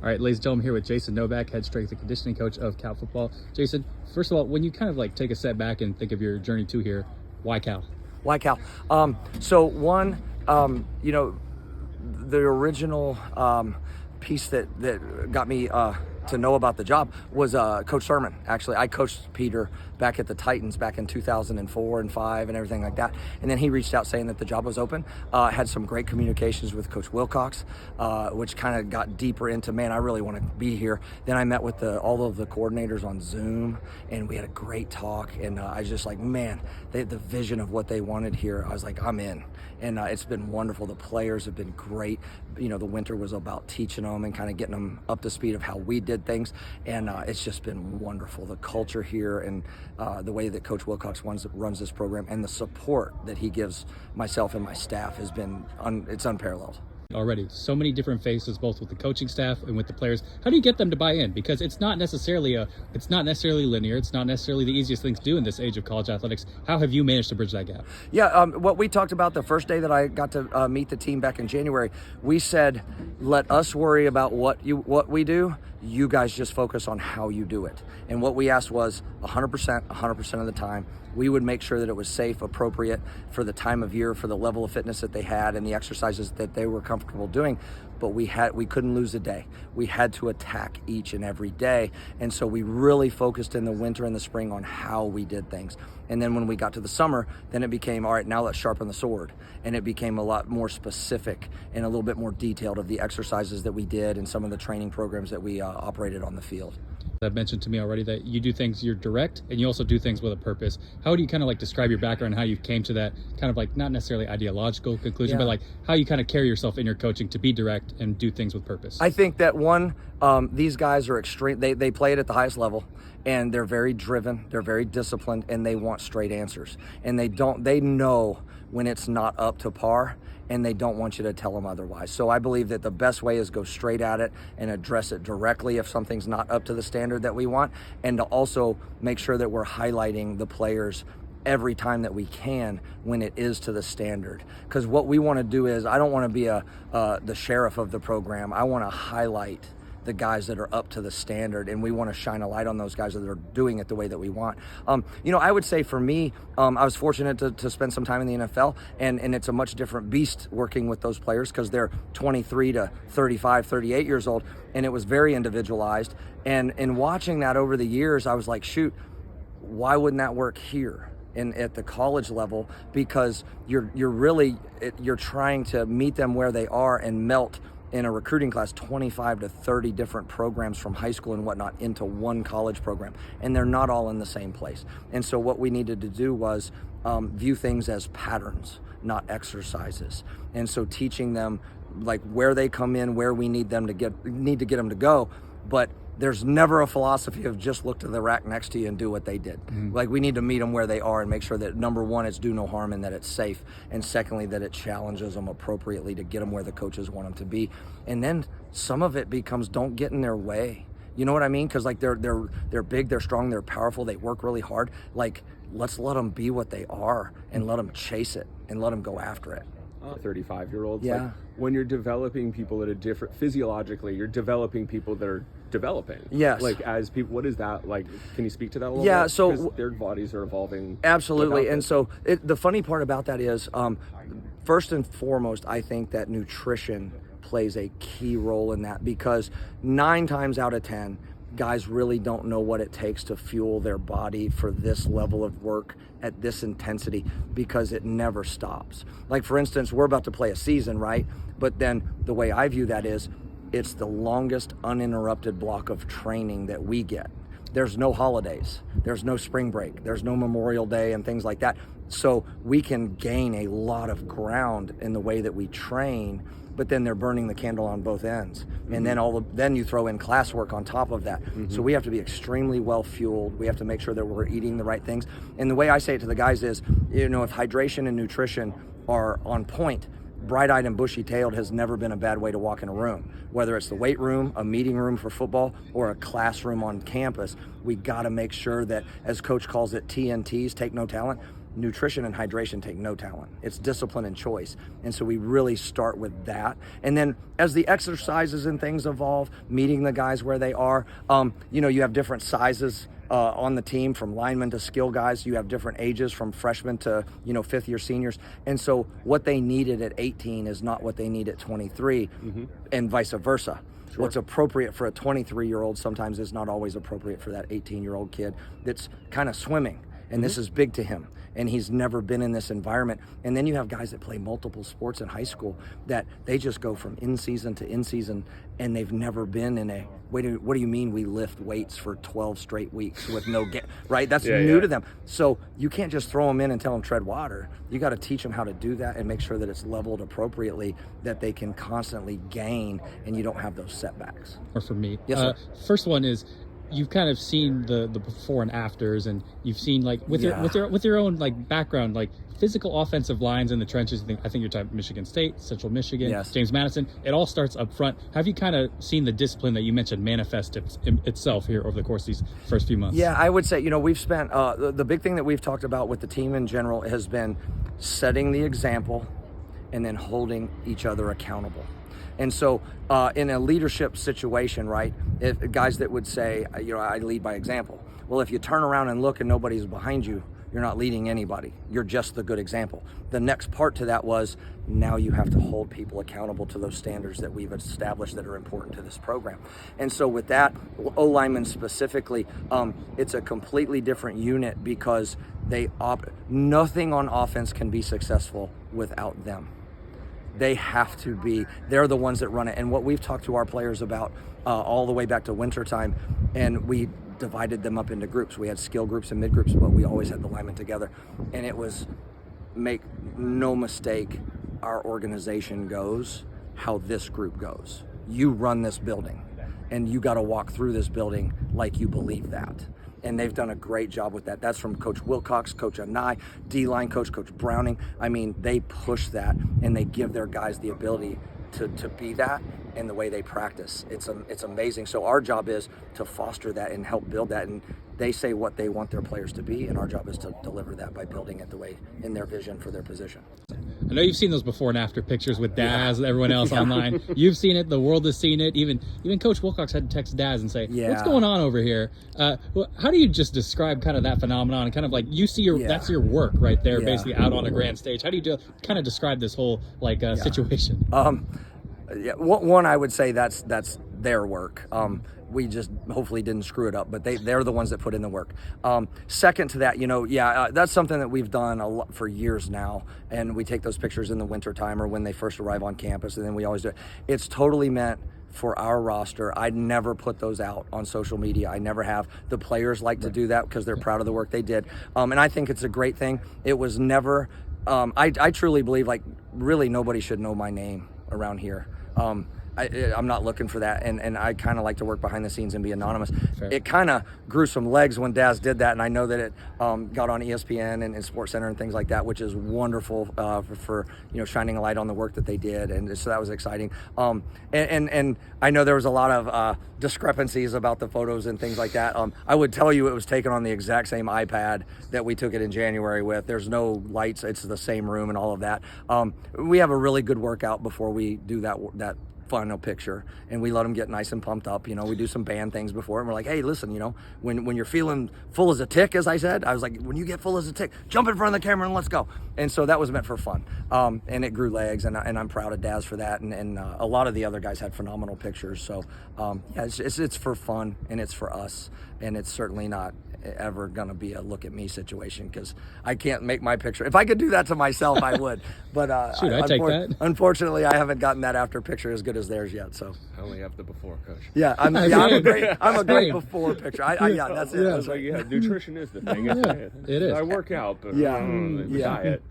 All right, ladies and gentlemen, here with Jason Novak, head strength and conditioning coach of Cal football. Jason, first of all, when you kind of like take a step back and think of your journey to here, why Cal? Why Cal? The original piece that got me to know about the job was Coach Sermon. Actually, I coached Peter back at the Titans back in 2004 and 5 and everything like that. And then he reached out saying that the job was open. Had some great communications with Coach Wilcox, which kind of got deeper into, man, I really want to be here. Then I met with all of the coordinators on Zoom, and we had a great talk. And I was just like, man, the vision of what they wanted here, I was like, I'm in. And it's been wonderful. The players have been great. You know, the winter was about teaching them and kind of getting them up to speed of how we did things. And it's just been wonderful. The culture here and the way that Coach Wilcox runs this program and the support that he gives myself and my staff has been, it's unparalleled. Already so many different faces, both with the coaching staff and with the players. How do you get them to buy in? Because it's not necessarily linear. It's not necessarily the easiest thing to do in this age of college athletics. How have you managed to bridge that gap? Yeah, what we talked about the first day that I got to meet the team back in January, we said, let us worry about what we do. You guys just focus on how you do it. And what we asked was 100% of the time, we would make sure that it was safe, appropriate for the time of year, for the level of fitness that they had and the exercises that they were comfortable doing. But we couldn't lose a day. We had to attack each and every day. And so we really focused in the winter and the spring on how we did things. And then when we got to the summer, then it became, all right, now let's sharpen the sword. And it became a lot more specific and a little bit more detailed of the exercises that we did and some of the training programs that we operated on the field. I've mentioned to me already that you do things, you're direct, and you also do things with a purpose. How do you kind of like describe your background and how you came to that kind of like not necessarily ideological conclusion, but like how you kind of carry yourself in your coaching to be direct and do things with purpose? I think that these guys are extreme. They play it at the highest level, and they're very driven, they're very disciplined, and they want straight answers. And they know when it's not up to par, and they don't want you to tell them otherwise. So I believe that the best way is go straight at it and address it directly if something's not up to the standard that we want, and to also make sure that we're highlighting the players every time that we can when it is to the standard. Because what we want to do is, I don't want to be the sheriff of the program. I want to highlight the guys that are up to the standard, and we want to shine a light on those guys that are doing it the way that we want. I would say for me, I was fortunate to spend some time in the NFL, and it's a much different beast working with those players because they're 23 to 35, 38 years old, and it was very individualized. And in watching that over the years, I was like, shoot, why wouldn't that work here? And at the college level, because you're trying to meet them where they are and melt in a recruiting class 25 to 30 different programs from high school and whatnot into one college program, and they're not all in the same place. And so what we needed to do was view things as patterns, not exercises. And so teaching them like where they come in, where we need to get them to go, but there's never a philosophy of just look to the rack next to you and do what they did. Mm-hmm. Like, we need to meet them where they are and make sure that, number one, it's do no harm and that it's safe. And secondly, that it challenges them appropriately to get them where the coaches want them to be. And then some of it becomes don't get in their way. You know what I mean? Because like they're big, they're strong, they're powerful, they work really hard. Like, let's let them be what they are and let them chase it and let them go after it. 35-year-olds. Yeah. Like, when you're developing people at a different, physiologically, you're developing people that are developing. Yes. Like, as people, what is that like? Can you speak to that a little bit? Yeah, so 'cause their bodies are evolving. Absolutely. And so the funny part about that is, first and foremost, I think that nutrition plays a key role in that, because 9 times out of 10, guys really don't know what it takes to fuel their body for this level of work at this intensity, because it never stops. Like, for instance, we're about to play a season, right? But then the way I view that is, it's the longest uninterrupted block of training that we get. There's no holidays, there's no spring break, there's no Memorial Day and things like that. So we can gain a lot of ground in the way that we train, but then they're burning the candle on both ends. And then you throw in classwork on top of that. Mm-hmm. So we have to be extremely well fueled. We have to make sure that we're eating the right things. And the way I say it to the guys is, if hydration and nutrition are on point, bright-eyed and bushy-tailed has never been a bad way to walk in a room. Whether it's the weight room, a meeting room for football, or a classroom on campus, we got to make sure that, as Coach calls it, TNTs, take no talent, nutrition and hydration take no talent. It's discipline and choice. And so we really start with that. And then as the exercises and things evolve, meeting the guys where they are, you have different sizes on the team, from linemen to skill guys. You have different ages, from freshmen to, fifth year seniors. And so what they needed at 18 is not what they need at 23, and vice versa. Sure. What's appropriate for a 23-year-old sometimes is not always appropriate for that 18-year-old kid that's kind of swimming. And this is big to him, and he's never been in this environment. And then you have guys that play multiple sports in high school that they just go from in-season to in-season, and they've never been in a, what do you mean we lift weights for 12 straight weeks with no right? That's new to them. So you can't just throw them in and tell them tread water. You got to teach them how to do that and make sure that it's leveled appropriately, that they can constantly gain and you don't have those setbacks. Or for me. Yes, sir. First one is, you've kind of seen the before and afters, and you've seen with your own background, physical offensive lines in the trenches. I think you're talking Michigan State, Central Michigan, yes. James Madison. It all starts up front. Have you kind of seen the discipline that you mentioned manifest itself here over the course of these first few months? Yeah, I would say, we've spent, the big thing that we've talked about with the team in general has been setting the example and then holding each other accountable. And so in a leadership situation, right, if guys that would say, I lead by example. Well, if you turn around and look and nobody's behind you, you're not leading anybody. You're just the good example. The next part to that was, now you have to hold people accountable to those standards that we've established that are important to this program. And so with that, O-linemen specifically, it's a completely different unit because nothing on offense can be successful without them. They have to be, they're the ones that run it. And what we've talked to our players about all the way back to wintertime, and we divided them up into groups. We had skill groups and mid groups, but we always had the linemen together. And it was, make no mistake, our organization goes how this group goes. You run this building, and you got to walk through this building like you believe that. And they've done a great job with that. That's from Coach Wilcox, Coach Anai, D-line coach, Coach Browning. I mean, they push that, and they give their guys the ability to be that in the way they practice. It's amazing. So our job is to foster that and help build that. And they say what they want their players to be, and our job is to deliver that by building it the way in their vision for their position. I know you've seen those before and after pictures with Daz and everyone else online. You've seen it. The world has seen it. Even Coach Wilcox had to text Daz and say, "What's going on over here?" How do you just describe kind of that phenomenon? And kind of you see that's your work right there, basically out on a grand stage. How do you kind of describe this whole situation? One, I would say that's their work. We just hopefully didn't screw it up, but they're the ones that put in the work. Second to that, that's something that we've done a lot for years now, and we take those pictures in the wintertime or when they first arrive on campus, and then we always do it. It's totally meant for our roster. I'd never put those out on social media. I never have. The players like to do that because they're proud of the work they did, and I think it's a great thing. It was never, I truly believe really nobody should know my name around here. I'm not looking for that, and I kind of like to work behind the scenes and be anonymous. Fair. It kind of grew some legs when Daz did that, and I know that it got on ESPN and SportsCenter and things like that, which is wonderful for shining a light on the work that they did, and so that was exciting. And I know there was a lot of discrepancies about the photos and things like that. I would tell you it was taken on the exact same iPad that we took it in January with. There's no lights. It's the same room and all of that. We have a really good workout before we do that final picture, and we let them get nice and pumped up. We do some band things before, and we're like, hey, listen, when you're feeling full as a tick, as I said, I was like, when you get full as a tick, jump in front of the camera and let's go. And so that was meant for fun, and it grew legs, and I'm proud of Daz for that, and a lot of the other guys had phenomenal pictures. So it's for fun, and it's for us, and it's certainly not ever gonna be a look at me situation, because I can't make my picture. If I could do that to myself, I would, but I'd take that. Unfortunately, I haven't gotten that after picture as good as theirs yet. So I only have the before, Coach. I'm a great before picture. That's it. Well, nutrition is the thing. It is. I work out, but the diet.